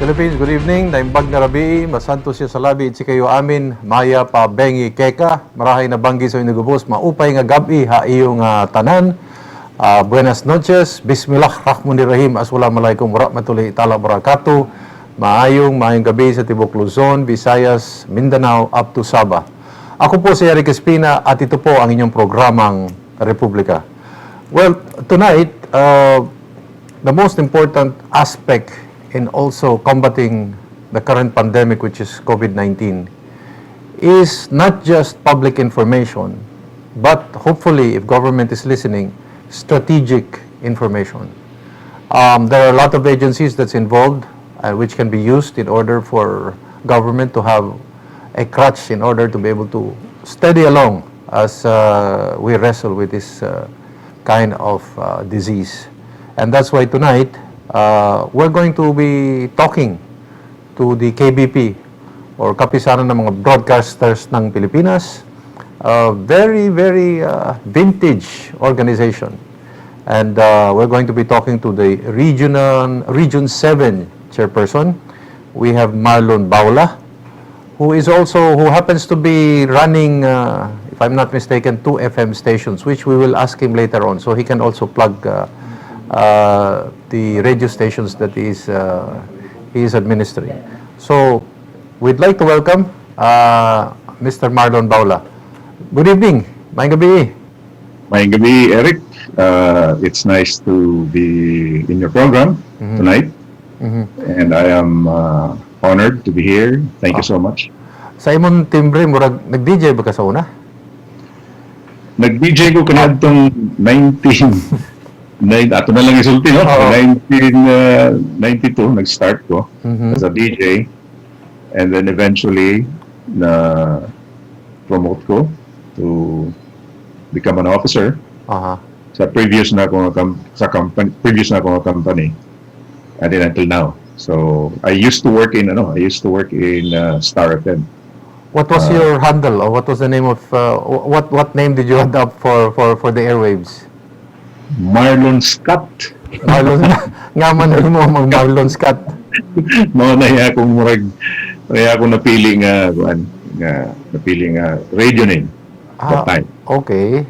Philippines, good evening. Naimbag na rabi, masanto siya sa labi, itsi kayo amin, maya pa bengi keka, marahay na banggi sa inugubos, maupay nga gabi, ha iyong tanan. Buenas noches, bismillahirrahmanirrahim, assalamualaikum warahmatullahi ta'ala barakatuh. Maayong gabi sa Tibok Luzon, Visayas, Mindanao, up to Sabah. Ako po si Erik Espina at ito po ang inyong programang Republika. Well, tonight, the most important aspect in also combating the current pandemic, which is COVID-19, is not just public information, but hopefully, if government is listening, strategic information. There are a lot of agencies that's involved, which can be used in order for government to have a crutch in order to be able to steady along as we wrestle with this kind of disease. And that's why tonight, we're going to be talking to the KBP or Kapisanan ng mga broadcasters ng Pilipinas, a very vintage organization. And we're going to be talking to the Region 7 chairperson. We have MARLON BAULA, who happens to be running, if I'm not mistaken, 2 FM stations, which we will ask him later on, so he can also plug the radio stations that he is administering. So, we'd like to welcome Mr. MARLON BAULA. Good evening. Mayang gabi. Mayang gabi, Eric. It's nice to be in your program tonight. And I am honored to be here. Thank you so much. Sa imong timbre, murag nag-DJ ba ka sa una? Nag-DJ ko kanadtong 19... ato na lang isulti, no? 1992, nag-start ko as a DJ. And then eventually, na-promote ko to become an officer sa previous na akong company. And then until now. So I used to work in Star FM. What was your handle, or what was the name of what name did you adopt for the airwaves? Marlon Scott. Marlon nga man mo mag Marlon Scott. No, naya akong napiling radio name that time. Okay.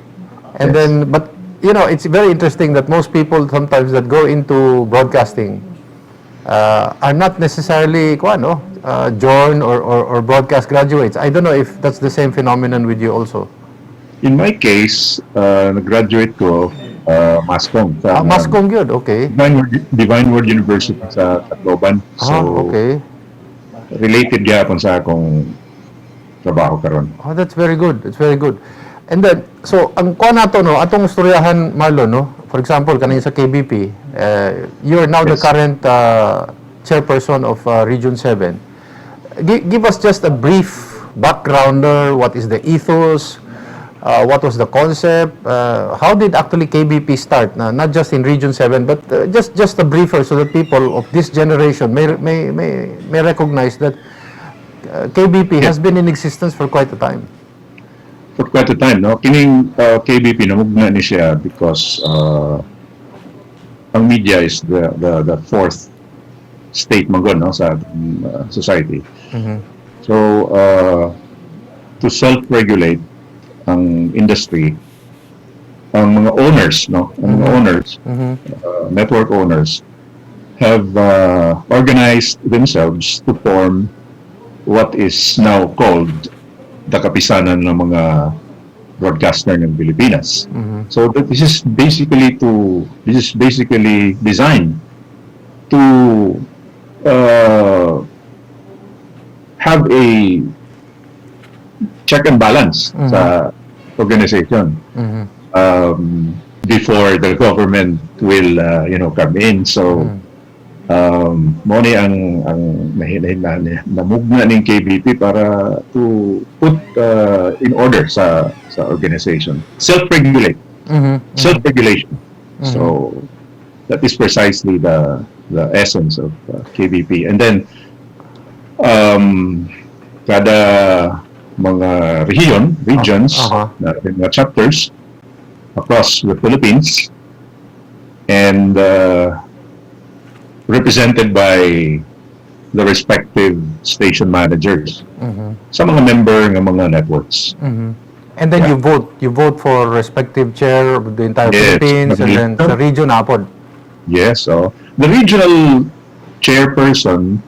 And then, but you know, it's very interesting that most people sometimes that go into broadcasting are not necessarily join or broadcast graduates. I don't know if that's the same phenomenon with you also. In my case, nag-graduate ko Mascom. Mascom yun, okay. Divine Word University sa Tacloban. So, okay. Related gyapon sa akong trabaho karon. Oh, that's very good. That's very good. And then, so, ang kuha nato, no, atong istoryahan, Marlon, no? For example, kanina sa KBP, you're now the current chairperson of Region 7. Give us just a brief backgrounder. What is the ethos? What was the concept? How did actually KBP start? Not just in Region 7, but just a briefer so that people of this generation may recognize that KBP has been in existence for quite a time. For quite a time, no? Kining KBP namugna ni siya because ang media is the fourth state magon, no, sa society. So to self-regulate ang industry, ang mga owners, no, ang mga owners, network owners have organized themselves to form what is now called the Kapisanan ng mga broadcaster ng Pilipinas. So this is basically designed to have a check and balance sa organization before the government will come in. So mo ni ang namugna ng KBP para to put in order sa organization, self-regulation. So that is precisely the essence of KBP. And then kada mga regions, mga chapters across the Philippines, and represented by the respective station managers sa mga member ng mga networks. And then you vote for respective chair of the entire Yes, Philippines, and then sa region apod. Yes, so the regional chairperson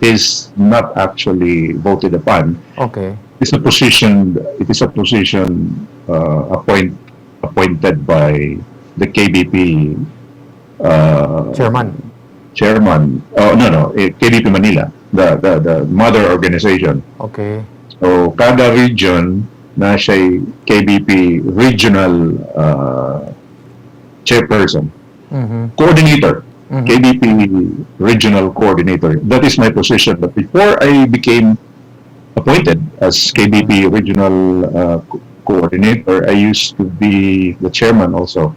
is not actually voted upon. Okay. It's a position. It is a position appointed by the KBP Chairman. chairman. Oh no, KBP Manila, the mother organization. Okay. So kada region na siya KBP regional chairperson, coordinator. KBP regional coordinator. That is my position. But before I became appointed as KBP regional coordinator, I used to be the chairman also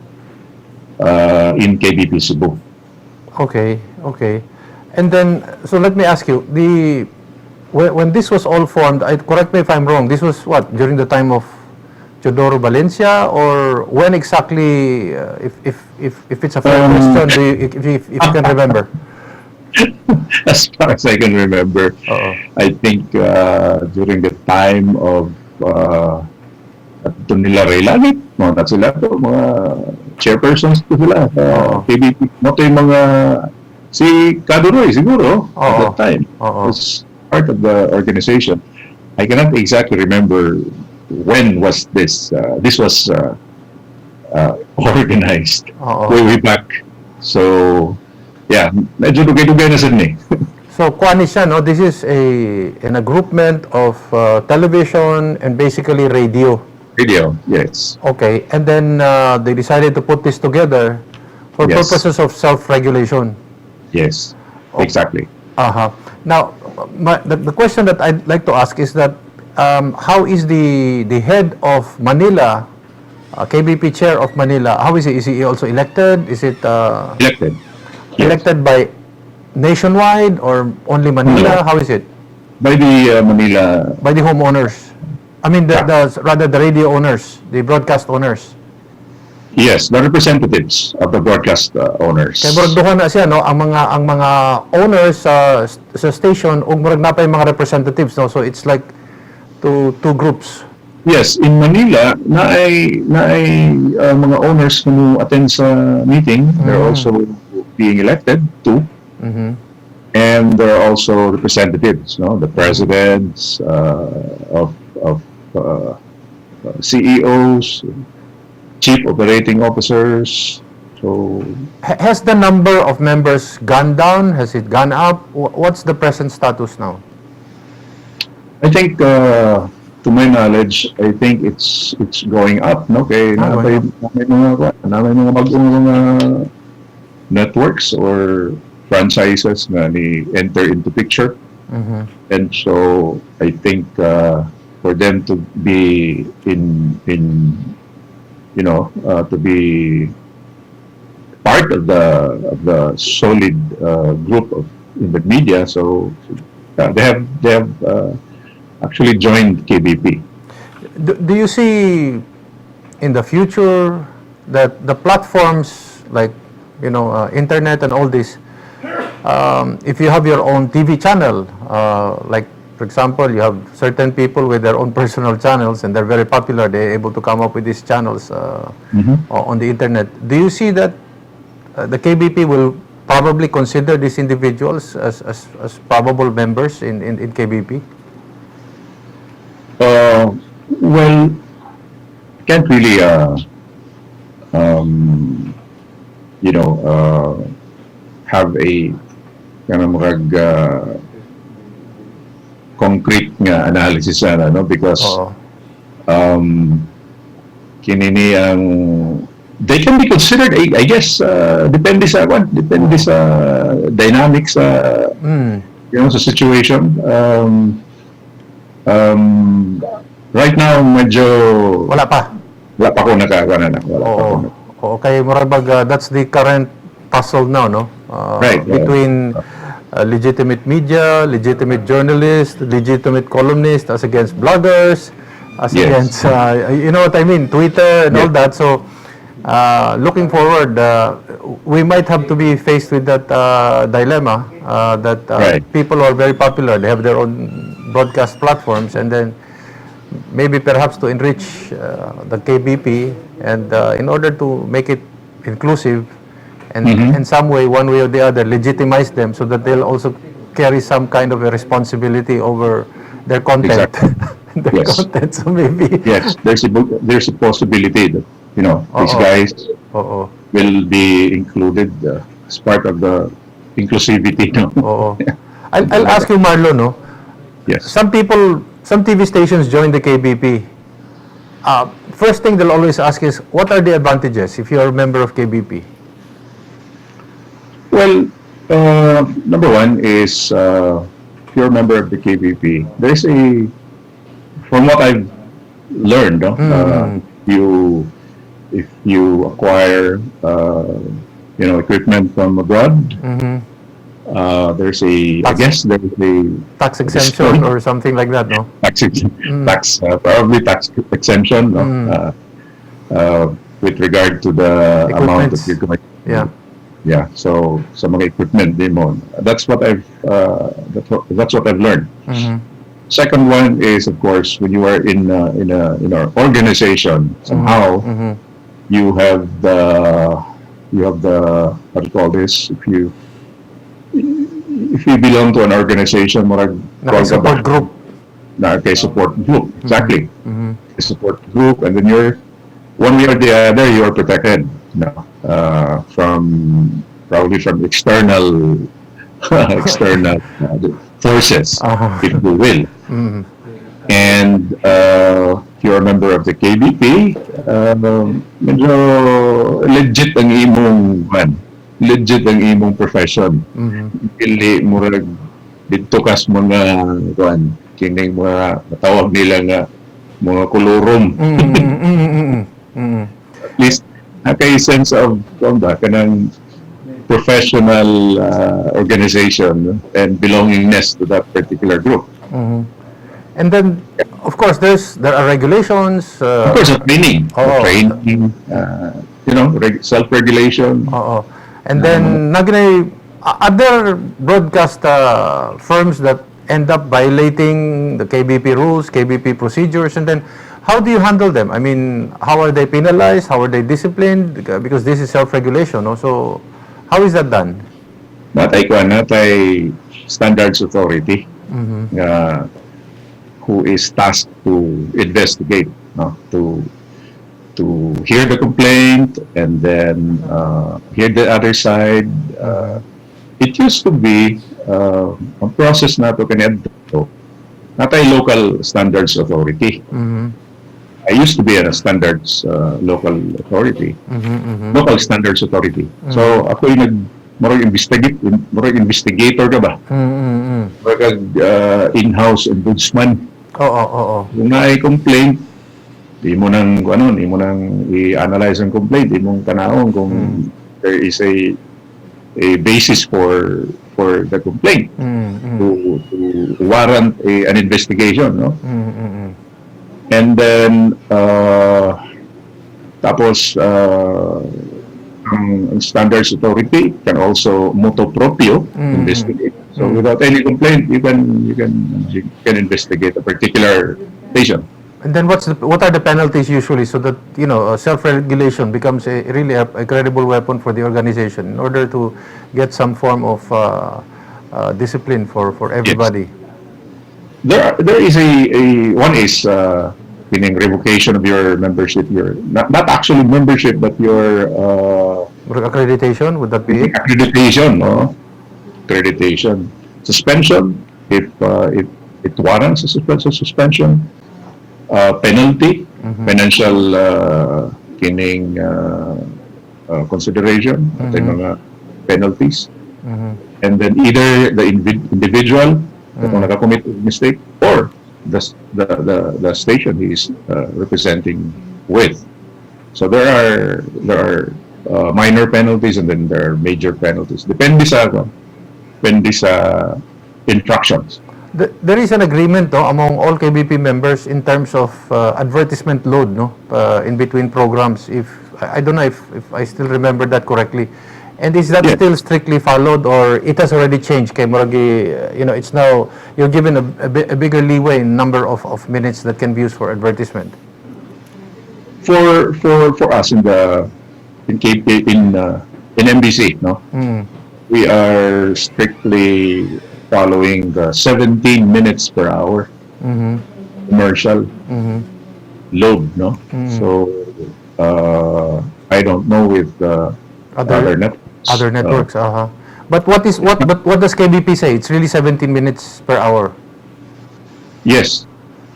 in KBP Cebu. Okay. And then, so let me ask you, when this was all formed, correct me if I'm wrong, this was what, during the time of Teodoro Valencia, or when exactly, if it's a fair question, if you can remember? As far as I can remember, I think during the time of nila Raylanit, mga sila to, mga chairpersons to sila, KBP, mo to yung mga, si Kaduroy siguro, at that time, was part of the organization. I cannot exactly remember when was this, this was organized, way back. So, yeah, medyo dugay-dugay na Sydney. So, kuan siya, no? This is an groupment of television and basically radio. Radio, yes. Okay, and then they decided to put this together for purposes of self-regulation. Yes, exactly. Now, the question that I'd like to ask is that how is the head of Manila, KBP chair of Manila, how is he? Is he also elected? Is it Elected. elected by nationwide or only Manila? No. How is it? By the Manila. By the homeowners. I mean, rather the radio owners, the broadcast owners. Yes, the representatives of the broadcast owners. Kaya murag duha na siya, no, ang mga owners sa station ug murag na pa yung mga representatives, no. So it's like two groups. Yes, in Manila, naay mga owners who attend sa meeting. They're also being elected too. And there are also representatives, no, the presidents of CEOs, chief operating officers. So, Has the number of members gone down? Has it gone up? What's the present status now? I think, to my knowledge, I think it's going up, no? Kaya may mga bagong mga networks or franchises na ni enter into picture. And so, I think for them to be to be part of the solid group in the media, so they have actually joined KBP. Do you see in the future that the platforms like internet and all this, if you have your own TV channel, like for example, you have certain people with their own personal channels and they're very popular, they're able to come up with these channels on the internet. Do you see that the KBP will probably consider these individuals as probable members in KBP? Well, can't really have a concrete nga analysis sana, no, because kinini ang they can be considered, I guess, depende sa dynamics sa sa situation. Right now medyo wala pa ko nakakana. Okay, murabag that's the current puzzle now, no? Right. Between legitimate media, legitimate journalists, legitimate columnists, as against bloggers, as against, you know what I mean, Twitter and all that. So, looking forward, we might have to be faced with that dilemma that Right. people are very popular. They have their own broadcast platforms, and then maybe perhaps to enrich the KBP and in order to make it inclusive and in some way, one way or the other, legitimize them so that they'll also carry some kind of a responsibility over their content. Exactly. Their Yes. content, so maybe. Yes, there's a possibility that these Oo. guys Oo. will be included as part of the inclusivity. No? Oo. I'll ask you, Marlon, no? Yes. Some people, some TV stations join the KBP. First thing they'll always ask is, what are the advantages if you're a member of KBP? Well, number one is if you're a member of the KBP, there's from what I've learned, no? If you acquire equipment from abroad, there's I guess there's a Tax exemption or something like that, no? probably tax exemption, no? With regard to the amount that you're going. Yeah. Yeah, so sa mga equipment din mo. That's what I've learned. Second one is, of course, when you are in our organization, somehow you have the what do you call this? If you belong to an organization, Support group. Support group, exactly. A support group, and then you're one way or the other, you are protected. Probably from external forces, if you will. And if you're a member of the KBP, medyo legit ang imong profession. Dili murag dito kas mga kining mga matawag nila nga mga kulurom. At least kay sense of kanang professional organization and belongingness to that particular group. And then, of course, there are regulations. Of course, training, self-regulation. And then, other broadcast firms that end up violating the KBP rules, KBP procedures, and then how do you handle them? I mean, how are they penalized? How are they disciplined? Because this is self-regulation, no? So, how is that done? Natay standards authority who is tasked to investigate, to hear the complaint and then hear the other side. It used to be a process nato kanadto. Natay local standards authority. I used to be a standards local authority, local standards authority. So ako yung murag investigator ka ba? Murag in-house ombudsman. Kung na complaint, di mo nang i-analyze ang complaint, di mong tanawon kung there is a basis for the complaint to warrant an investigation, no? And then tapos ang standards authority can also motu proprio investigate. So without any complaint, you can investigate a particular station. And then what are the penalties usually so that self-regulation becomes really a credible weapon for the organization in order to get some form of discipline for everybody? Yes. There is one is meaning revocation of your membership, your not actually membership, but your accreditation, would that be it? Accreditation, no? Accreditation. Suspension, if it warrants a suspension. Penalty, financial consideration, mga penalties. And then either the individual kung nakakommit of mistake or the station he is representing with. So there are minor penalties and then there are major penalties. Depende sa infractions. There is an agreement, no, among all KBP members in terms of advertisement load, no, in between programs. If I don't know if I still remember that correctly, and is that Yes. still strictly followed, or it has already changed? Kay Muragi, it's now you're given a bigger leeway in number of minutes that can be used for advertisement. For us in MBC, no, we are strictly following the 17 minutes per hour commercial load, no. So I don't know with other networks. Other networks, But what does KBP say? It's really 17 minutes per hour. Yes,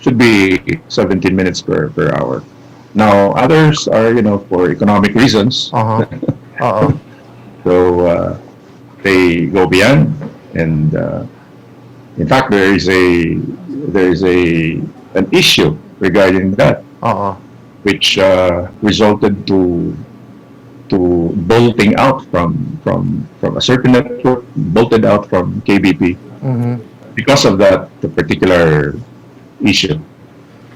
should be 17 minutes per hour. Now others are for economic reasons. So they go beyond, and in fact there is an issue regarding that, which resulted to bolting out from a certain network, bolted out from KBP because of the particular issue.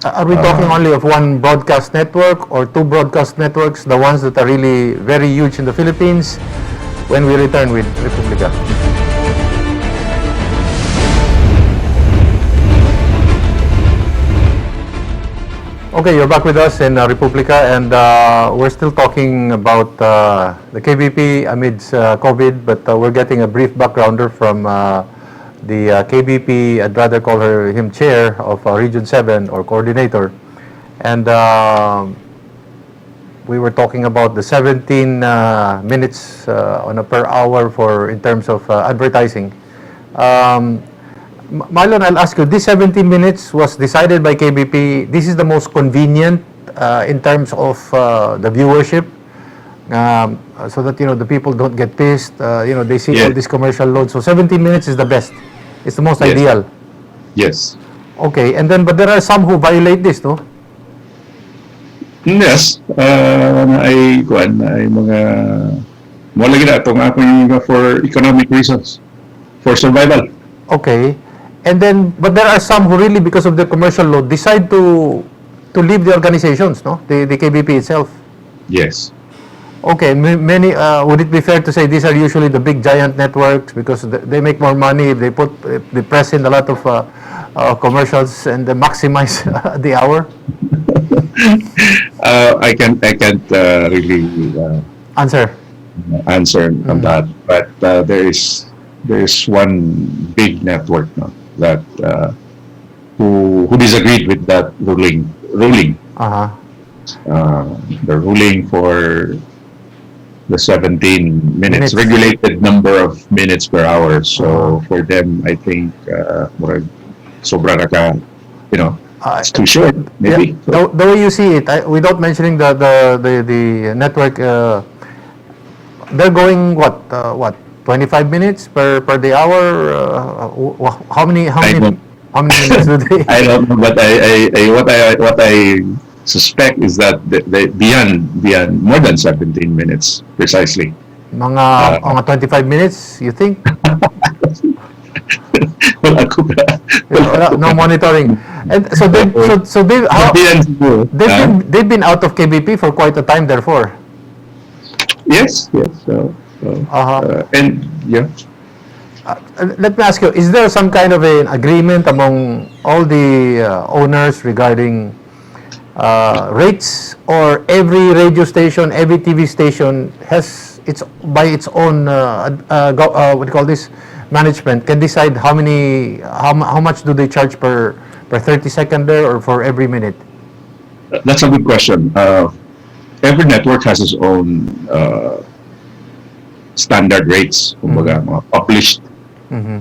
Are we talking only of one broadcast network or two broadcast networks, the ones that are really very huge in the Philippines, when we return with Republika? Okay, you're back with us in Republika, and we're still talking about the KBP amidst COVID, but we're getting a brief backgrounder from the KBP, I'd rather call him chair of Region 7 or coordinator. And we were talking about the 17 minutes on a per hour in terms of advertising. Marlon, I'll ask you, this 17 minutes was decided by KBP. This is the most convenient in terms of the viewership, so that the people don't get pissed. They see all this commercial load. So 17 minutes is the best. It's the most ideal. Yes. Okay, and then but there are some who violate this, no? Yes. Ay mga wala gina itong ako for economic reasons, for survival. Okay. And then, but there are some who really, because of the commercial load, decide to leave the organizations, no? The KBP itself. Yes. Okay, many, would it be fair to say these are usually the big giant networks because they make more money if they press in a lot of commercials and they maximize the hour? I can't really Answer on that, but there is one big network now that who disagreed with that ruling. The ruling for the 17 minutes, regulated number of minutes per hour. So for them, I think sobra na ka, it's too short, maybe. Yeah, the way you see it, without mentioning the network, they're going what 25 minutes per the hour. How many minutes do they? I don't know, but what I suspect is that they beyond more than 17 minutes precisely. Mga 25 minutes, you think? No monitoring. And so they've been out of KBP for quite a time, therefore. Yes. And yeah. Let me ask you: is there some kind of an agreement among all the owners regarding rates, or every radio station, every TV station has its own what do you call this, management can decide how much do they charge per 30-second there or for every minute? That's a good question. Every network has its own standard rates, kumbaga, mga published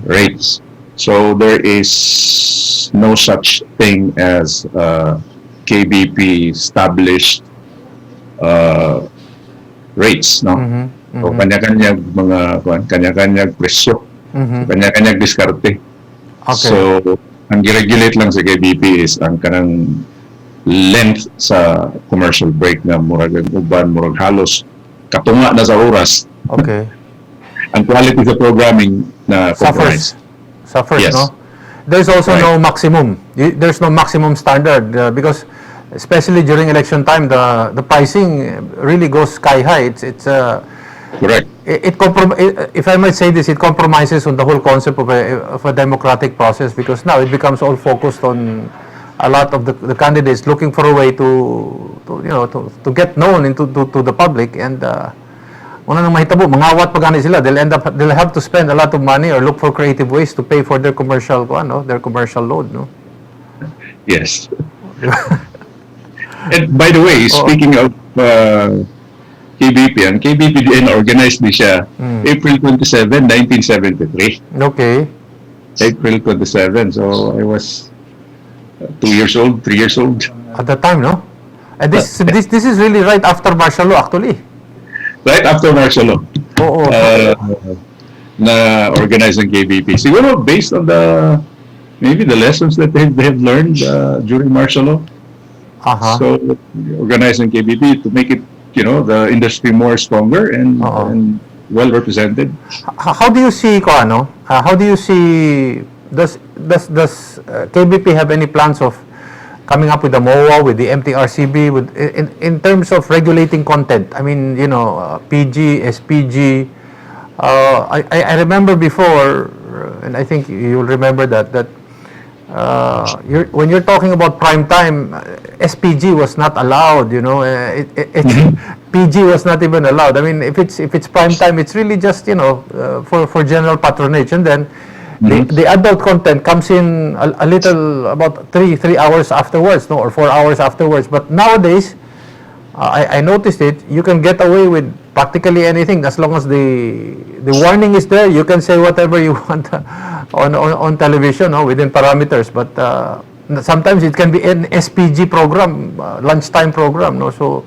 rates. So there is no such thing as KBP established rates, no? So kanya-kanyang kanya-kanyang presyo, kanya-kanyang diskarte. Okay. So ang i-regulate lang sa KBP is ang kanang length sa commercial break na murag uban, murag halos katunga na sa oras. Okay. Ang quality sa programming na compromise. Suffers, Yes. no? there's also Right. no maximum. There's no maximum standard because especially during election time, the pricing really goes sky high. Correct. If I might say this, it compromises on the whole concept of a democratic process because now it becomes all focused on a lot of the candidates looking for a way to get known to the public and una nang mahitabo, mangawat pa gani sila. They'll have to spend a lot of money or look for creative ways to pay for their commercial load, no? Yes. And by the way, speaking of KBP, ang KBP din organized din siya April 27, 1973. Okay. April 27. So I was 2 years old, 3 years old. At that time, no? And this is really right after martial law, actually. Right after martial law. Oo. Na organized ng KBP. Siguro based on maybe the lessons that they have learned during martial law. Aha. So organized ng KBP to make it, the industry more stronger and well represented. How do you see does KBP have any plans of coming up with the MOA, with the MTRCB, in terms of regulating content? I mean, PG, SPG. I remember before, and I think you'll remember that when you're talking about prime time, SPG was not allowed. PG was not even allowed. I mean, if it's prime time, it's really just for general patronage, and then the adult content comes in a little about 3 hours afterwards, or 4 hours afterwards. But nowadays, I noticed it. You can get away with practically anything as long as the warning is there. You can say whatever you want on television, within parameters. But sometimes it can be an SPG program, lunchtime program, no. So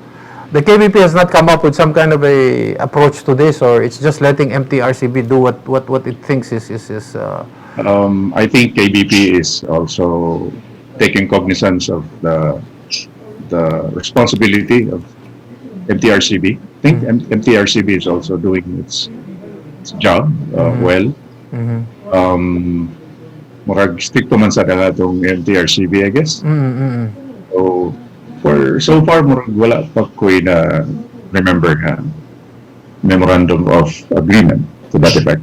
the KBP has not come up with some kind of a approach to this, or it's just letting MTRCB do what it thinks is. I think KBP is also taking cognizance of the responsibility of MTRCB. I think MTRCB is also doing its job well. Murag stricto man sa dala itong MTRCB, I guess. So far, murag wala pa ko'y na remember memorandum of agreement to that effect.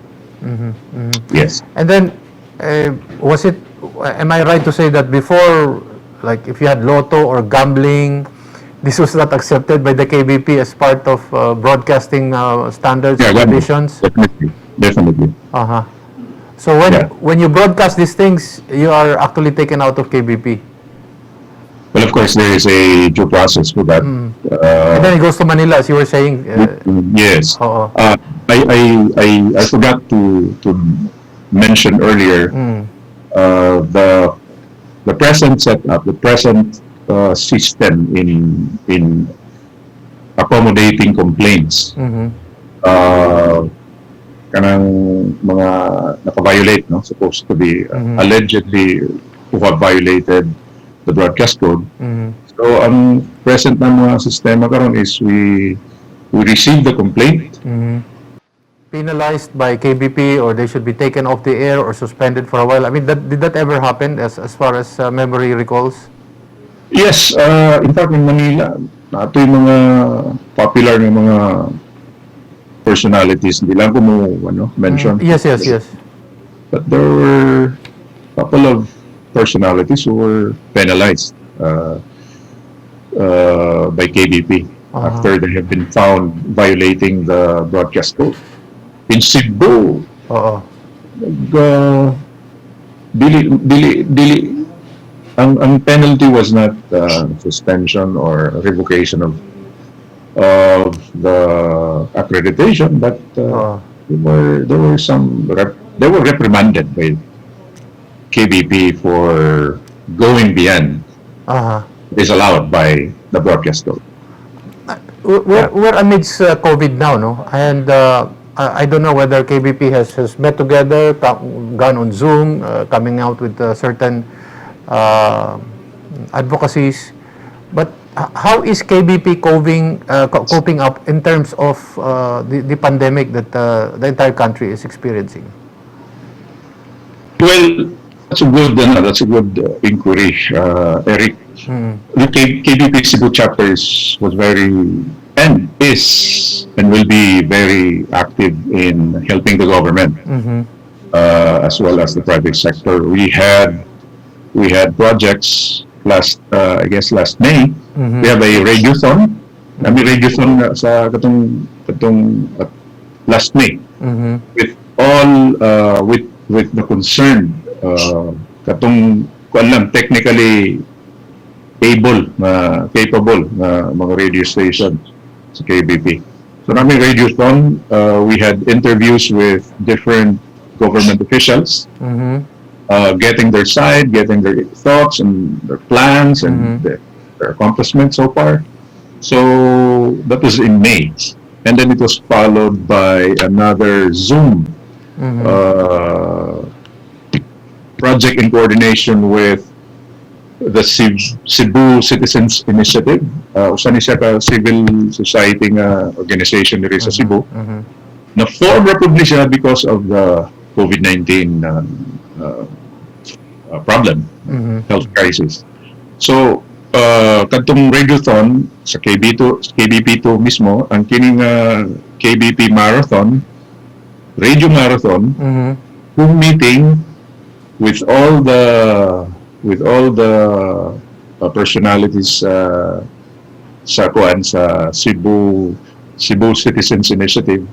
Yes. And then, am I right to say that before, like if you had lotto or gambling, this was not accepted by the KBP as part of broadcasting standards and conditions? Definitely. So when you broadcast these things, you are actually taken out of KBP? Well, of course, there is a due process for that. And then it goes to Manila, as you were saying. Yes. I forgot to mention earlier the present setup, the present system in accommodating complaints. Kanang mga naka-violate, supposed to be allegedly who have violated the broadcast code. So ang present na mga sistema karon is we receive the complaint. Penalized by KBP, or they should be taken off the air or suspended for a while. I mean, did that ever happen as far as memory recalls? Yes, in fact in Manila, ito yung mga popular ng mga personalities, hindi lang ko mo mention. Yes. But there were a couple of personalities who were penalized by KBP after they have been found violating the broadcast code. In Cebu, ang penalty was not suspension or revocation of the accreditation, but they were reprimanded by KBP for going beyond is allowed by the broadcast code. We're amidst COVID now, no? And I don't know whether KBP has met together, gone on Zoom, coming out with certain advocacies. But how is KBP coping up in terms of the pandemic that the entire country is experiencing? Well, That's a good inquiry, Eric. The KBP Cebu chapter was very and is and will be very active in helping the government as well as the private sector. We had projects I guess last May. We have a radiothon. Kami radiothon sa last May with all with the concerned kuan lang technically capable na mga radio station sa KBP. So namin radiothon, we had interviews with different government officials, getting their side, getting their thoughts and their plans and their accomplishments so far. So that was in May. And then it was followed by another Zoom project in coordination with the Cebu Citizens Initiative. Usa ni siya ka civil society nga organization diri sa Cebu. Na-form ra pud ni siya because of the COVID-19 problem, health crisis. So, kadtong radiothon sa KBP2 mismo, ang kining KBP marathon, radio marathon, meeting with all the personalities sa Cebu Citizens Initiative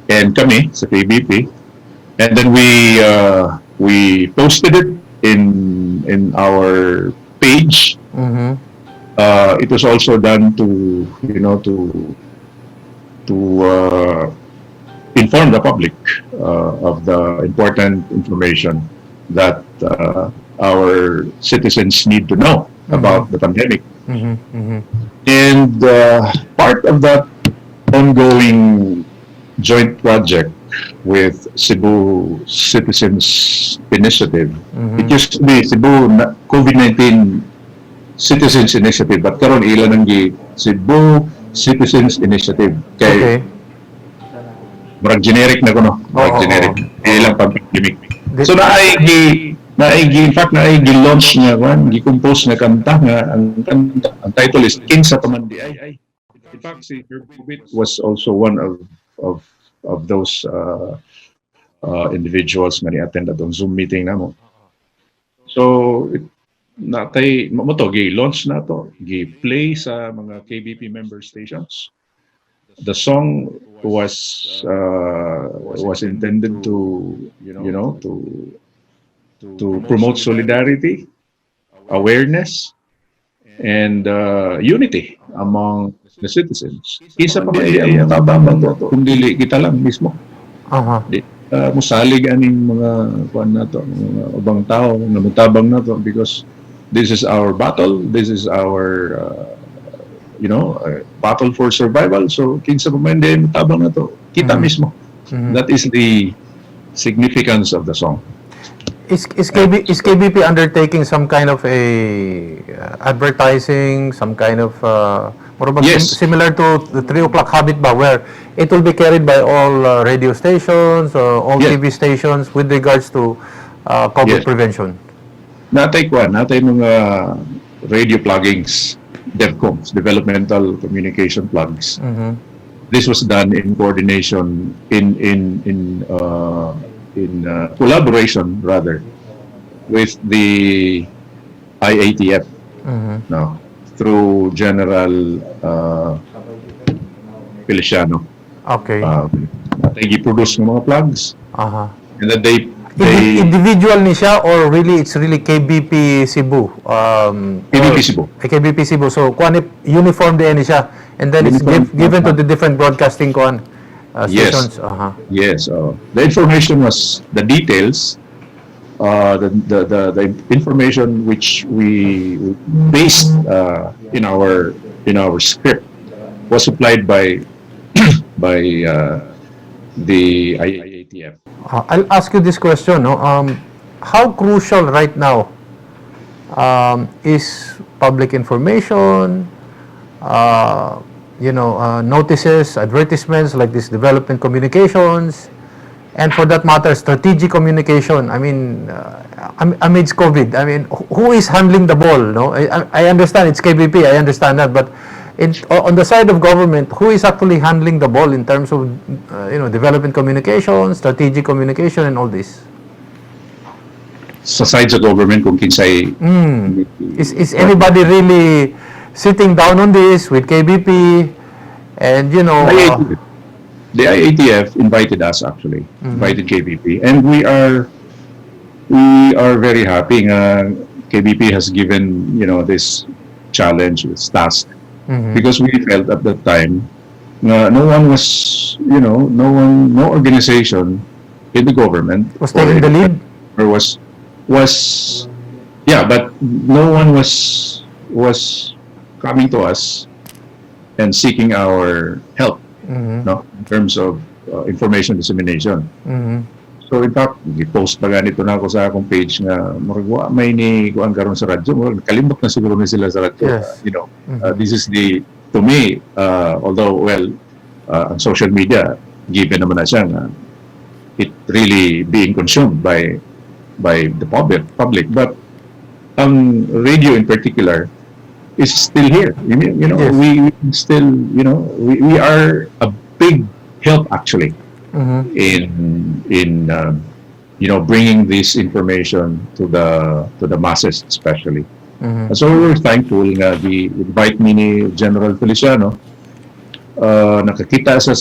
and kami sa KBP, and then we posted it in our page. It was also done to inform the public of the important information that our citizens need to know about the pandemic. And part of that ongoing joint project with Cebu Citizens Initiative, it used to be Cebu COVID-19 Citizens Initiative, but karon ilan ang Cebu Citizens Initiative. Kay murag generic na kuno, generic. Ilang pandemic. So in fact gi-launch nga gi-compose nga kanta nga ang title is King sa Pamandiay. In fact, si Herbert was also one of those individuals nga ni-attend atong Zoom meeting namo. So natay mo to gi-launch na to, gi-play sa mga KBP member stations. The song was intended to promote solidarity, awareness, and unity among the citizens. Isa pa man ay tabang to kung dili kita lang mismo. Musalig aning mga kuan nato, mga ubang tao na mutabang nato because this is our battle, this is our battle for survival. So kinsa pa man din mutabang nato, kita mismo. That is the significance of the song. Is KBP undertaking some kind of a advertising, some kind of Yes. similar to the 3 o'clock habit ba, where it will be carried by all radio stations or all Yes. TV stations with regards to COVID Yes. prevention? Natay mga radio pluggings, DevComs, Developmental Communication Plugs. This was done in coordination, in collaboration rather, with the IATF. No, through General Feliciano. Okay. They produce ng mga plugs, and then they Individual ni siya or really it's really KBP Cebu? KBP Cebu. KBP Cebu. So kuan uniform din ni siya and then it's given to the different broadcasting stations. Yes. The information was the details. The information which we based in our script was supplied by the IATF. I'll ask you this question. No? How crucial right now is public information, notices, advertisements like this development communications, and for that matter, strategic communication. I mean, amidst COVID, I mean, who is handling the ball? No, I understand it's KBP. I understand that, but on the side of government, who is actually handling the ball in terms of development communication, strategic communication, and all this? Sa side sa government kung kinsay Is anybody really sitting down on this with KBP and the IATF invited us actually, invited KBP, and we are very happy. KBP has given this challenge, this task, because we felt at that time no one was no organization in the government was taking the lead. Or but no one was coming to us and seeking our help, no, in terms of information dissemination. So in fact, i-post pa ganito na ako sa akong page nga murag may ni kuan karon sa radyo, murag kalimot na siguro ni sila sa radyo. Yes. This is to me, although on social media given naman na siya nga it really being consumed by the public, but radio in particular is still here. Yes. We still, we are a big help actually in bringing this information to the masses especially. So we're thankful nga invite me ni General Feliciano. Nakakita sa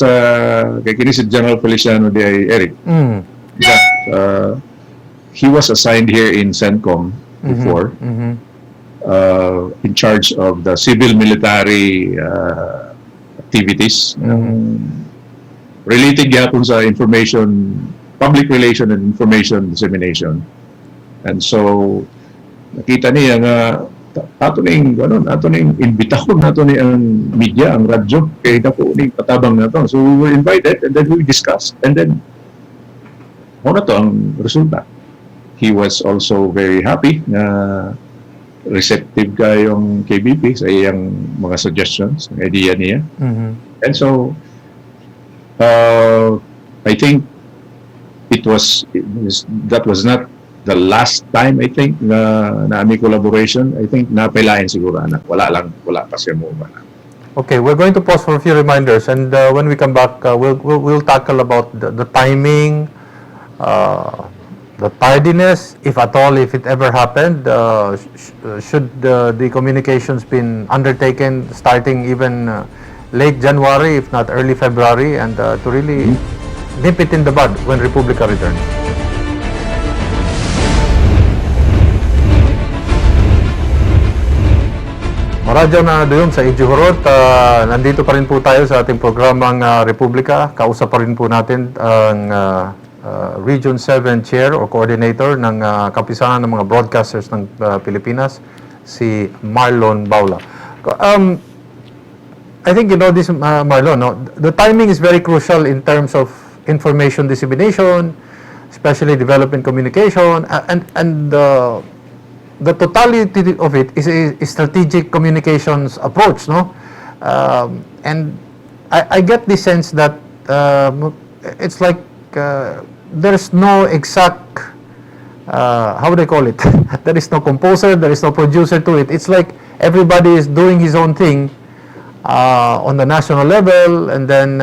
kay kini si General Feliciano di ay Eric. He was assigned here in CENTCOM before, in charge of the civil-military activities related yapon sa public relation and information dissemination. And so, nakita niya nga ato ning imbitahon nato ni ang media, ang radyo, kay dako ning patabang nato. So we were invited and then we discussed, and then na to ang resulta. He was also very happy na receptive kayong KBP sa iyang mga suggestions, ang idea niya. And so, I think that was not the last time, I think, na aming collaboration. I think napailayan siguro na. Wala pa siya mo ba. Okay, we're going to pause for a few reminders, and when we come back, we'll tackle about the timing, the tardiness, if at all, if it ever happened, should the communications been undertaken starting even late January, if not early February, and to really nip it in the bud when Republika returns. Maradyo na doon sa Ijuhurot, nandito pa rin po tayo sa ating programang Republika. Kausap pa rin po natin ang Region 7 Chair or Coordinator ng Kapisanan ng mga Broadcasters ng Pilipinas, si Marlon Baula. I think you know this, Marlon, no? The timing is very crucial in terms of information dissemination, especially development communication, and the totality of it is a strategic communications approach, no? And I get the sense that it's like there's no exact, how would I call it? There is no composer, there is no producer to it. It's like everybody is doing his own thing on the national level, and then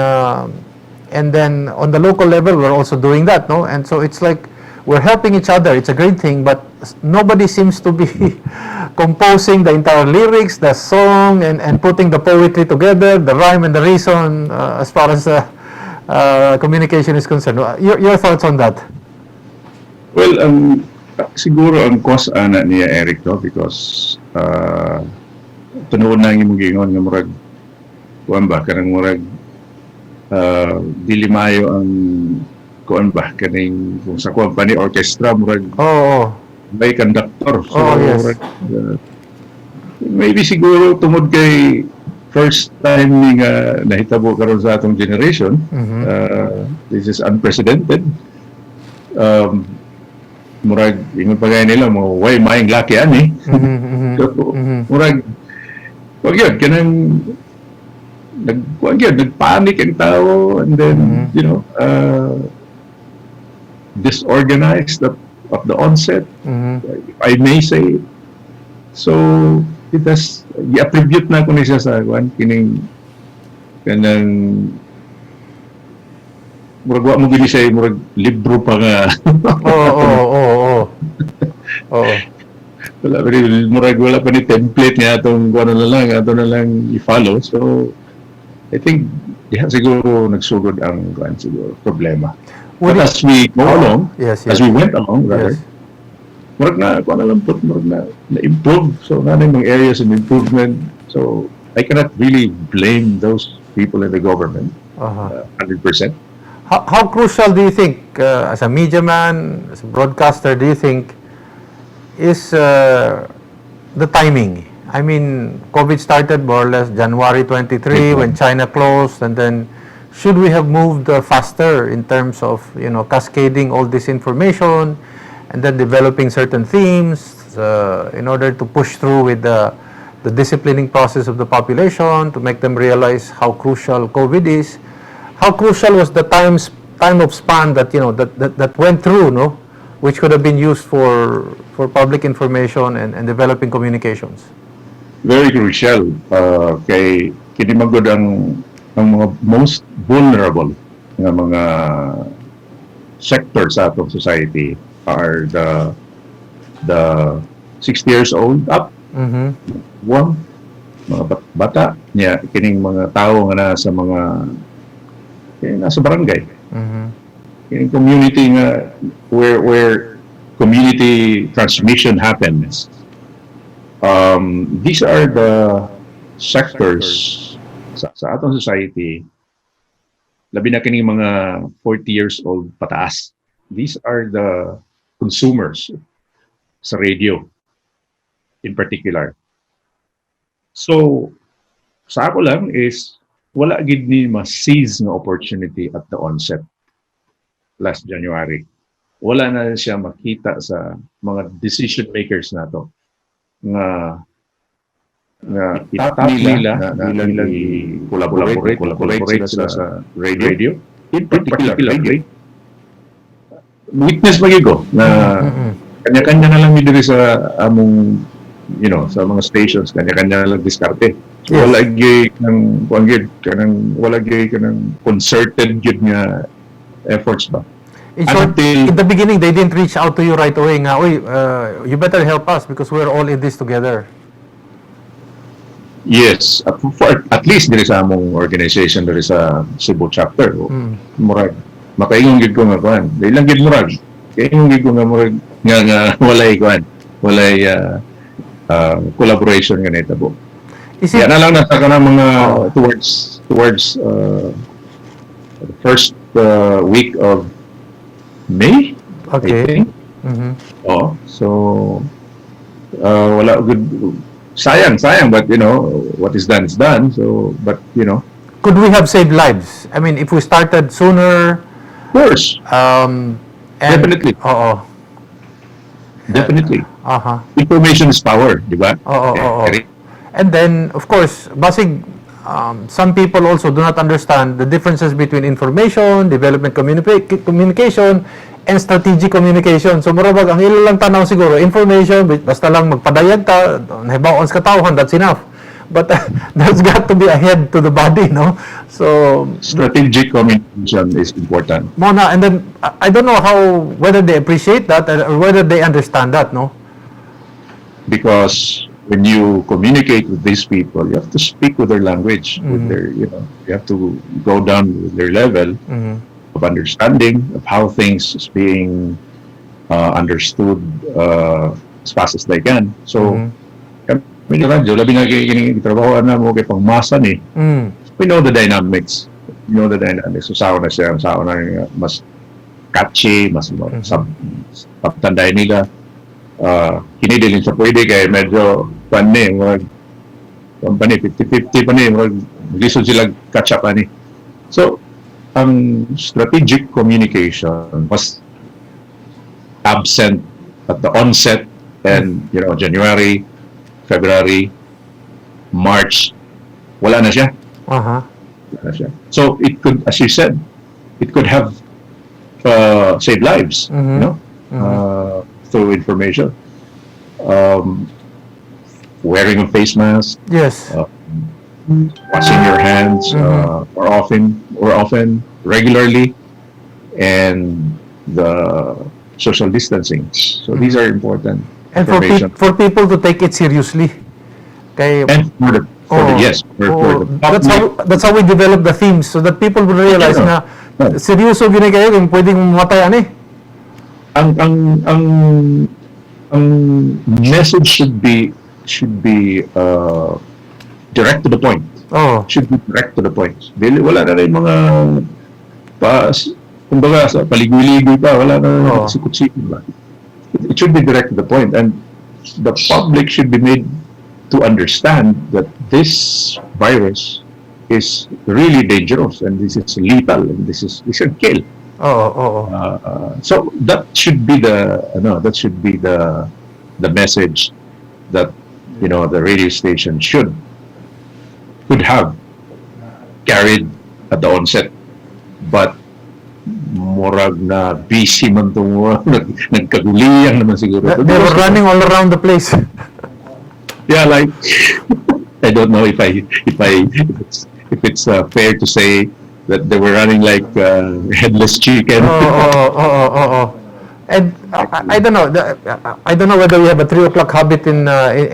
on the local level, we're also doing that, no? And so it's like we're helping each other. It's a great thing, but nobody seems to be composing the entire lyrics, the song, and putting the poetry together, the rhyme and the reason, as far as communication is concerned. Your thoughts on that? Well, siguro ang cause ana niya Eric, no, because tunuod na ang imong gingon nga murag kuan ba kanang murag dili maayo ang kuan ba kaning kung sa company orchestra murag may conductor, so yes. murag, maybe siguro tungod kay first time ni nga nahitabo karon sa atong generation. This is unprecedented. Murag ingon pa gaya nila mo way maing laki ani. So, murag wag yun kanang nagpanic ang tao, and then disorganized at the onset, if I may say. So, it has, i-attribute na ko ni siya sa kining kanang murag wa mo gini siya murag libro pa nga. Oo. Wala pa ni template niya atong ano na lang i-follow. So I think siguro nagsugod ang siguro problema. But as we go along, as we went along rather, murag na improve. So na mga areas of improvement. So I cannot really blame those people in the government 100%. How crucial do you think, as a media man, as a broadcaster, do you think is the timing? I mean, COVID started more or less January 23 when China closed, and then should we have moved faster in terms of, cascading all this information and then developing certain themes in order to push through with the disciplining process of the population to make them realize how crucial COVID is? How crucial was the time of span that that went through, which could have been used for public information and developing communications? Very crucial. Kay kini magod ang mga most vulnerable nga mga sectors sa atong society are the 60 years old up. One, mga bata niya, kining mga tao nga nasa barangay. Kining community nga where community transmission happens. These are the sectors sa atong society, labi na kining mga 40 years old pataas. These are the consumers sa radio in particular. So, sa ako lang is wala gid ni ma-seize nga opportunity at the onset last January. Wala na siya makita sa mga decision makers nato nga itap nila na collaborate sila sa radio. In particular, radio. Witness magigo na kanya-kanya na lang diri sa among sa mga stations, kanya-kanya lang diskarte. So, wala gyud kanang concerted gyud nga efforts ba. In short, in the beginning, they didn't reach out to you right away nga, you better help us because we're all in this together. Yes, at least diri sa among organization diri sa Cebu chapter. Murag makaingon gid ko nga kuan. Dili lang gid murag. Kaingon gid ko nga murag nga walay collaboration nga nahitabo. Yan na lang nasa kanang mga towards the first week of May, I think. So wala good. Sayang, but what is done is done. So, but could we have saved lives? I mean, if we started sooner. Of course. Definitely. Definitely. Information is power, di ba? And then, of course, basig, some people also do not understand the differences between information, development communication, and strategic communication. So, murabag, ang ilang tanaw siguro, information, basta lang magpadayag ta, nahibaon sa katawhan, that's enough. But that's got to be ahead to the body, no? So, strategic communication is important. Mona, and then, I don't know whether they appreciate that or whether they understand that, no? Because when you communicate with these people, you have to speak with their language, with their, you have to go down with their level of understanding of how things is being understood as fast as they can. So, kami na radyo, labi na trabahoan na mo kay pangmasa ni. We know the dynamics. So, sao na siya, sao na mas catchy, mas taptanday nila. Kinidilin sa pwede kay medyo pani, company 50-50 pa ni, lisod sila catch up ani. So, ang strategic communication was absent at the onset and January, February, March, wala na siya. Wala na siya. So it could, as you said, it could have save lives, through information. Wearing a face mask, Yes. washing your hands more often, regularly, and the social distancing. So these are important And information. for people to take it seriously. Kay, And for the that's how we develop the themes so that people will realize Yeah. na seryoso gini kayo kung pwedeng mamatay ani. ang message should be direct to the point. Oh. Should be direct to the point. Dili wala na rin mga kumbaga sa paligoy-ligoy pa, wala na rin sikot-sikot ba. It should be direct to the point, and the public should be made to understand that this virus is really dangerous, and this is lethal, and this should kill. So that should be the message that the radio station could have carried at the onset, but murag na busy man itong nagkaguliyan naman siguro. They were running all around the place. Yeah, like I don't know if it's fair to say that they were running like headless chicken. And I don't know. I don't know whether we have a 3 o'clock habit in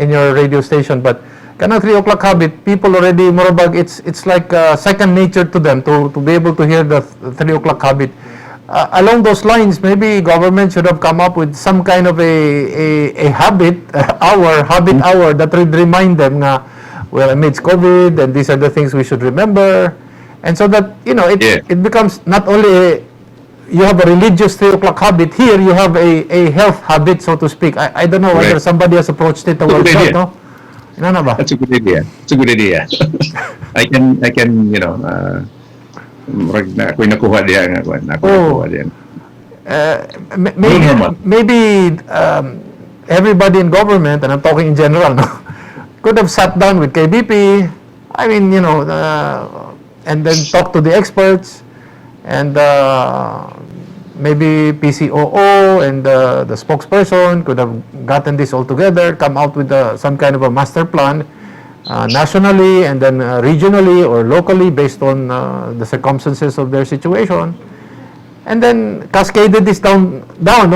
your radio station, but kanang 3 o'clock habit, people already morabag. It's like second nature to them to be able to hear the 3 o'clock habit. Along those lines, maybe government should have come up with some kind of a habit hour that would remind them na, well, amidst COVID, and these are the things we should remember, and so that it becomes not only you have a religious 3 o'clock habit. Here you have a health habit, so to speak. I don't know whether somebody has approached it towards that, no? Na ba? That's a good idea. It's a good idea. I can ako'y nakuha diyan. Maybe everybody in government, and I'm talking in general, no, could have sat down with KBP. I mean, and then talk to the experts, and maybe PCOO and the spokesperson could have gotten this all together, come out with some kind of a master plan. Nationally and then regionally or locally based on the circumstances of their situation, and then cascaded this down no.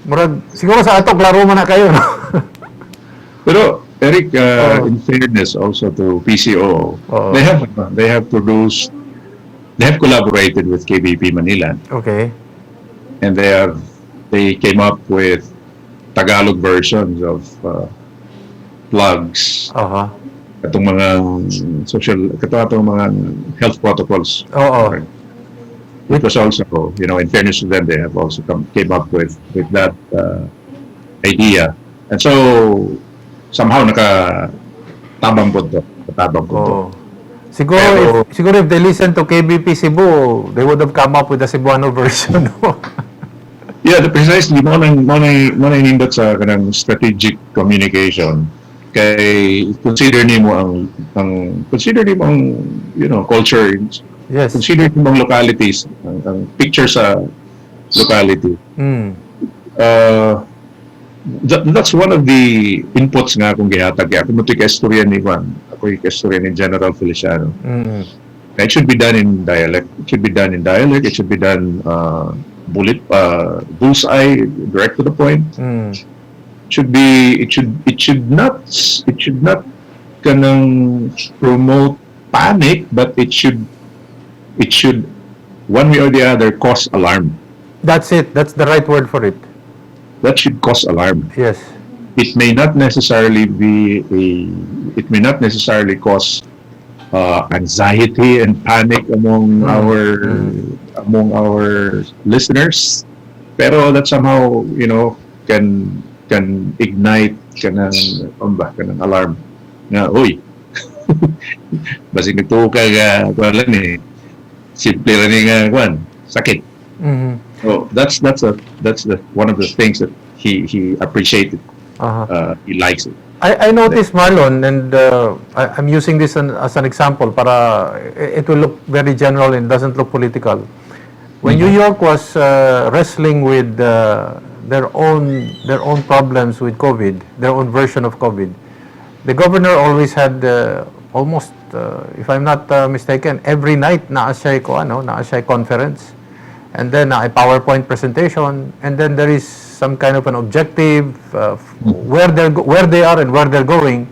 Murag siguro sa ato klaro man na kayo, no. Pero Eric, in fairness also to PCO, they have collaborated with KBP Manila. Okay. And they came up with Tagalog versions of plugs. Katong mga katong mga health protocols. It was also, in fairness to them, they have also came up with that idea, and so somehow nakatabang po to. Siguro if they listen to KBP Cebu, they would have come up with the Cebuano version. Yeah, precisely. Mo nang nindot sa kanang strategic communication. Kay consider nimo ang culture. Yes. Consider nimo ang localities, ang picture sa locality. That's one of the inputs nga akong gihatag. Ako mo istorya ni Juan. Ako istorya ni General Feliciano. It should be done in dialect. It should be done bullseye, direct to the point. It should not kanang promote panic, but it should one way or the other cause alarm. That's it. That's the right word for it. That should cause alarm. Yes. It may not necessarily cause anxiety and panic among our listeners, pero that somehow can ignite kanang alarm na uy basig nagtuo ka wala ni simple ra ni nga kwan sakit. So that's one of the things that he appreciated. He likes it. I noticed, Marlon, and I'm using this as an example para it will look very general and doesn't look political. When New York was wrestling with their own problems with COVID, their own version of COVID, the governor always had almost, if I'm not mistaken, every night naa siya conference, and then a PowerPoint presentation, and then there is some kind of an objective where they are and where they're going.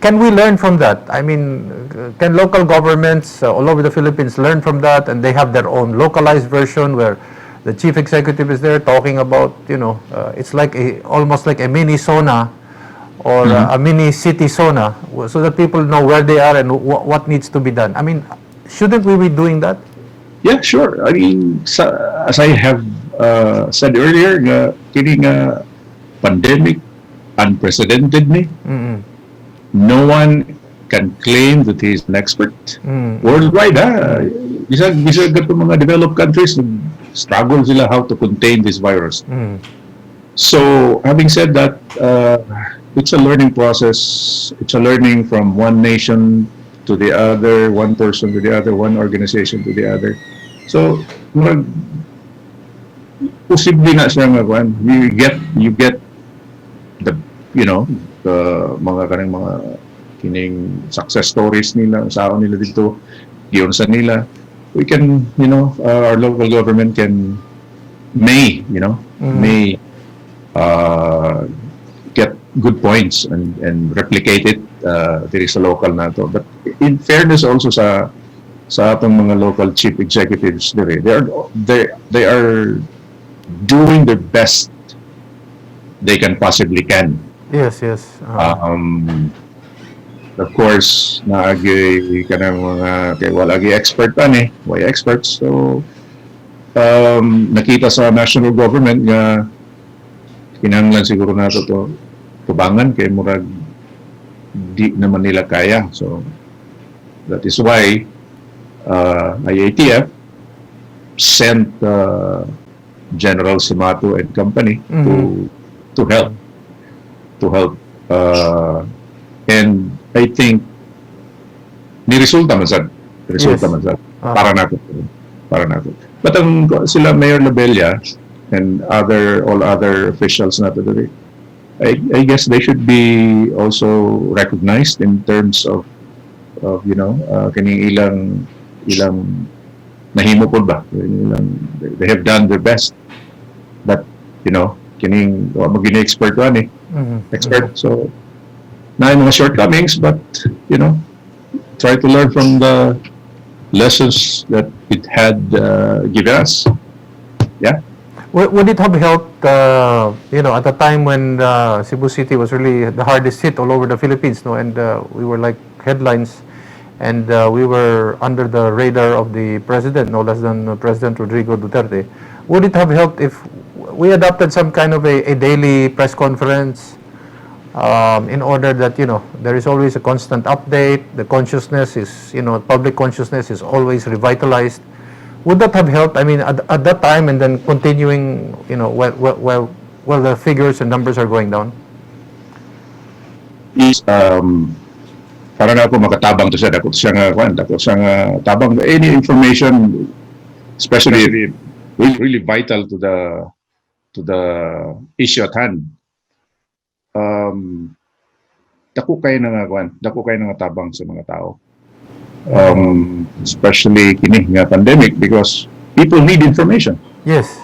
Can we learn from that? I mean, can local governments all over the Philippines learn from that, and they have their own localized version where the chief executive is there talking about, it's like almost like a mini SONA or a mini city SONA, so that people know where they are and what needs to be done. I mean, shouldn't we be doing that? Yeah, sure. I mean, as I have said earlier, kining pandemic, unprecedented ni. No one can claim that he is an expert. Worldwide, Bisag gatong mga developed countries, struggle sila how to contain this virus. So, having said that, it's a learning process. It's a learning from one nation to the other, one person to the other, one organization to the other. So, posible na siya nga kuan. You get the the mga kining success stories nila, saan nila dito, giyon sa nila. We can, our local government may get good points and replicate it diri sa local nato. But in fairness also sa atong mga local chief executives diri, they are doing their best they can possibly can. Yes. Of course, naagi ka ng mga kay walagi expert pa ni, why experts. So nakita sa national government nga kinahanglan siguro nato to tubangan kay murag di naman nila kaya. So that is why IATF sent General Simato and company to help and I think ni resulta man sad para nato but ang sila Mayor Labella and all other officials nato diri, I guess they should be also recognized in terms of kining ilang nahimo pod ba, they have done their best, but kining maging expert ani expert. So na mga shortcomings, but try to learn from the lessons that it had given us. Yeah. Would it have helped, at a time when Cebu City was really the hardest hit all over the Philippines, and we were like headlines, and we were under the radar of the president, no less than President Rodrigo Duterte. Would it have helped if we adopted some kind of a daily press conference, in order that there is always a constant update, the consciousness is, public consciousness is always revitalized? Would that have helped? I mean, at that time, and then continuing, while the figures and numbers are going down? Is para na ako makatabang to siya, dako siyang tabang. Any information, especially really vital to the issue at hand. Dako kayo nga tabang sa mga tao. Especially kini nga pandemic, because people need information. Yes.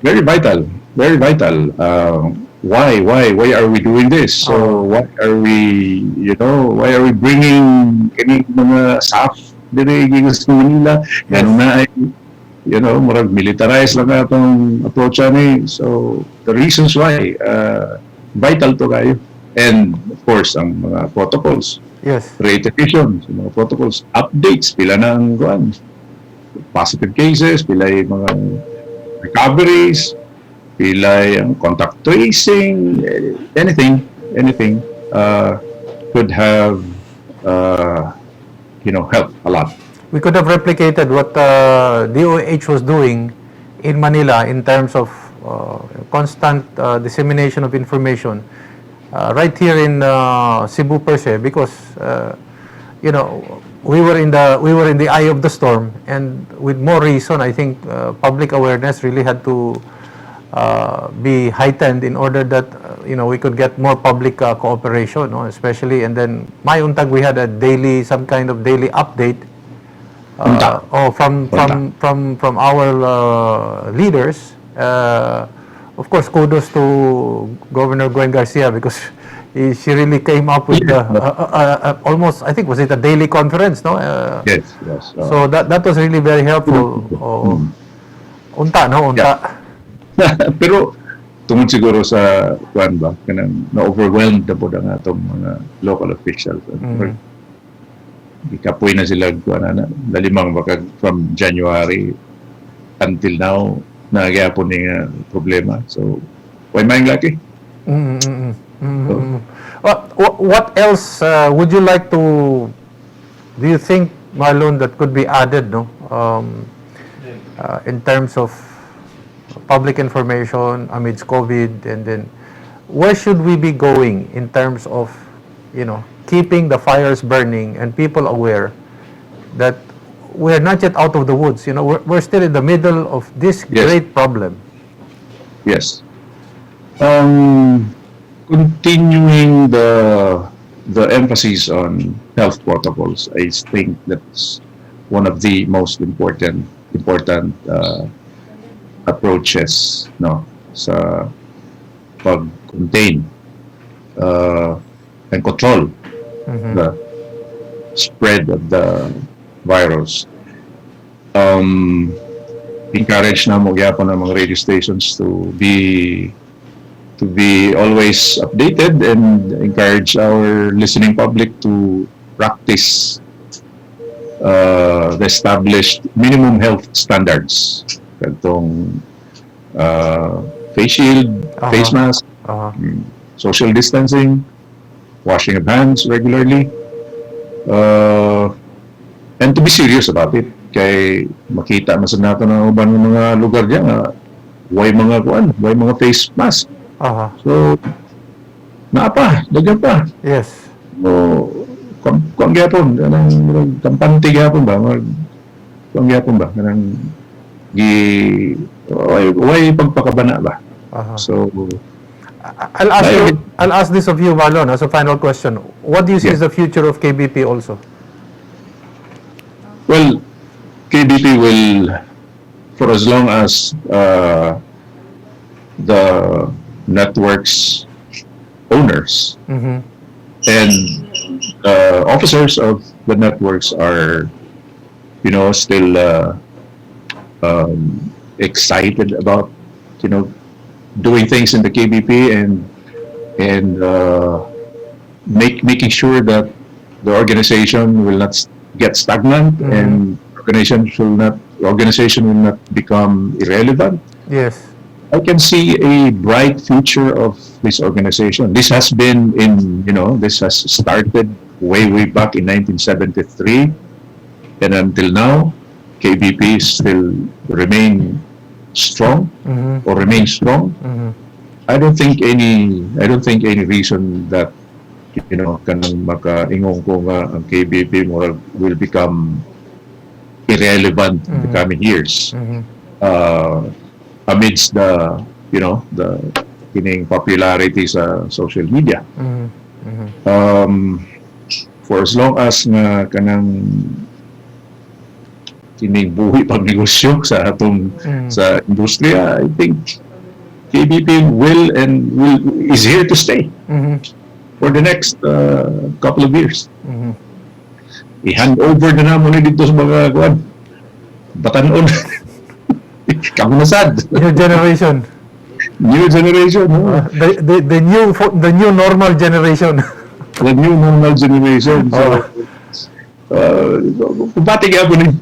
Very vital. Why are we doing this? So why are we bringing kini mga staff diri sa Manila? Yan na ay murag militarized lang atong approach ani. So the reasons why vital to kayo. And of course, ang mga protocols. Yes. Reiteration, mga protocols, updates, pila ng positive cases, pila yung mga recoveries, pila yung contact tracing, anything could have helped a lot. We could have replicated what DOH was doing in Manila in terms of constant dissemination of information right here in Cebu per se, because we were in the eye of the storm, and with more reason, I think public awareness really had to be heightened in order that we could get more public cooperation, no? Especially, and then my untag, we had some kind of daily update from our leaders. Of course, kudos to Governor Gwen Garcia, because she really came up with almost, I think, was it a daily conference, no? Yes. So that was really very helpful. Unta. Yeah. Pero tungod siguro sa kuan ba kanang na-overwhelmed na po ang atong mga local officials. Ikapoy na sila kuan na lalimang baka from January until now nagyapon ning problema. So why may laki? What else would you like to, do you think, Marlon, that could be added, no? In terms of public information amidst COVID, and then where should we be going in terms of, keeping the fires burning and people aware that we're not yet out of the woods. We're still in the middle of this great problem. Yes. Continuing the emphasis on health protocols, I think that's one of the most important approaches, no, sa pag-contain and control the spread of the virus. Encourage na mo gyapon ang mga radio stations to be always updated, and encourage our listening public to practice the established minimum health standards. Katong face shield, face mask, social distancing, washing of hands regularly, and to be serious about it. Kay makita man sa nato ng uban ng mga lugar diyan way mga face mask. So dagan pa. Yes. Kung gyapon anang kampante gyapon ba kanang way pagpakabana ba. So I'll ask this of you, Marlon, as a final question. What do you see as the future of KBP also? Well, KBP will, for as long as the network's owners and officers of the networks are, still excited about, doing things in the KBP and making sure that the organization will not get stagnant and organization will not become irrelevant. Yes. I can see a bright future of this organization. This has been this has started way back in 1973, and until now, KBP still remains strong. I don't think any reason that kanang makaingong ko nga ang KBP will become irrelevant in the coming years. Amidst the kining popularity sa social media. For as long as nga kanang kining buhi pagnegosyo sa atong sa industriya, I think KBP is here to stay for the next couple of years. I-hand over na mo na dito sa mga batanon. Kamunasad. New generation. No? The new normal generation. The new normal generation. So, kumpati ka po rin.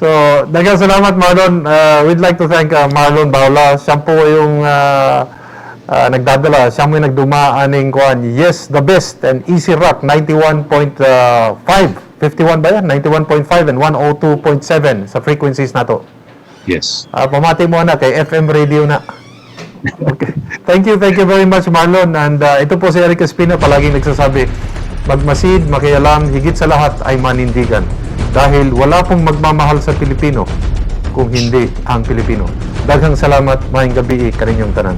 So, daghang salamat, Marlon. We'd like to thank Marlon Baula. Siya po yung nagdadala. Siya mo yung nagdumaaning kuhan. Yes, the best and easy rock. 91.5. 51 ba yan? 91.5 and 102.7 sa frequencies na to. Yes. Pamati mo na kay FM radio na. Okay. Thank you very much, Marlon. And ito po si Erik Espina, palaging nagsasabi, magmasid, makialam, higit sa lahat ay manindigan. Dahil wala pong magmamahal sa Pilipino kung hindi ang Pilipino. Daghang salamat, maayong gabi kaninyong tanan.